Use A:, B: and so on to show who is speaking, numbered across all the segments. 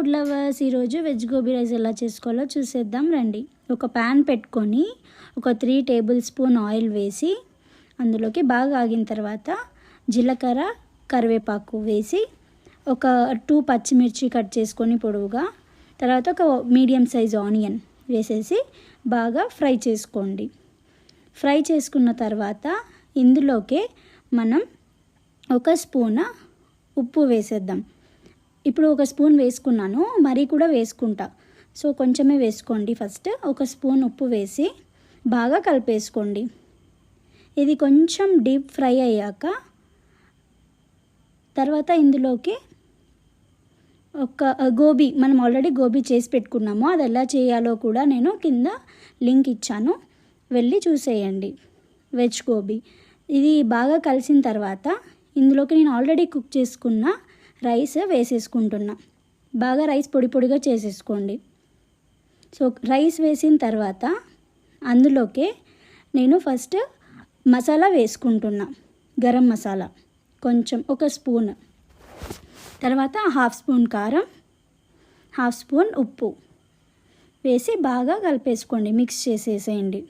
A: Food lovers, ఈరోజు veg gobi rice ఎలా చేసుకోవాలో చూసేద్దాం రండి. ఒక ప్యాన్ పెట్టుకొని ఒక 3 టేబుల్ స్పూన్ ఆయిల్ వేసి అందులోకి బాగా ఆగిన తర్వాత జీలకర్ర, కరివేపాకు వేసి ఒక 2 పచ్చిమిర్చి కట్ చేసుకొని పొడవుగా, తర్వాత ఒక మీడియం సైజ్ ఆనియన్ వేసేసి బాగా ఫ్రై చేసుకోండి. ఫ్రై చేసుకున్న తర్వాత ఇందులోకి మనం ఒక స్పూన్ ఉప్పు వేసేద్దాం. ఇప్పుడు ఒక స్పూన్ వేసుకున్నాను, మరీ కూడా వేసుకుంటా, సో కొంచెమే వేసుకోండి. ఫస్ట్ ఒక స్పూన్ ఉప్పు వేసి బాగా కలిపేసుకోండి. ఇది కొంచెం డీప్ ఫ్రై అయ్యాక తర్వాత ఇందులోకి ఒక గోబీ, మనం ఆల్రెడీ గోబీ చేసి పెట్టుకున్నాము, అది ఎలా చేయాలో కూడా నేను కింద లింక్ ఇచ్చాను, వెళ్ళి చూసేయండి. వెజ్ గోబీ ఇది బాగా కలిసిన తర్వాత ఇందులోకి నేను ఆల్రెడీ కుక్ చేసుకున్న రైస్ వేసేసుకుంటున్నా. బాగా రైస్ పొడి పొడిగా చేసేసుకోండి. సో రైస్ వేసిన తర్వాత అందులోకి నేను ఫస్ట్ మసాలా వేసుకుంటున్నా. గరం మసాలా కొంచెం ఒక స్పూన్, తర్వాత 1/2 స్పూన్ కారం, 1/2 స్పూన్ ఉప్పు వేసి బాగా కలిపేసుకోండి, మిక్స్ చేసేసేయండి.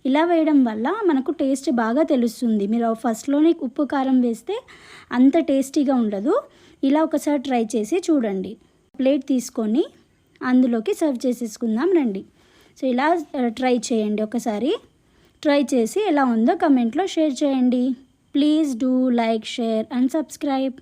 A: ఇలా వేయడం వల్ల మనకు టేస్ట్ బాగా తెలుస్తుంది. మీరు ఫస్ట్లోనే ఉప్పు కారం వేస్తే అంత టేస్టీగా ఉండదు. ఇలా ఒకసారి ట్రై చేసి చూడండి. ప్లేట్ తీసుకొని అందులోకి సర్వ్ చేసేసుకుందాం రండి. సో ఇలా ట్రై చేయండి, ఒకసారి ట్రై చేసి ఎలా ఉందో కమెంట్లో షేర్ చేయండి. Please do like, share and subscribe.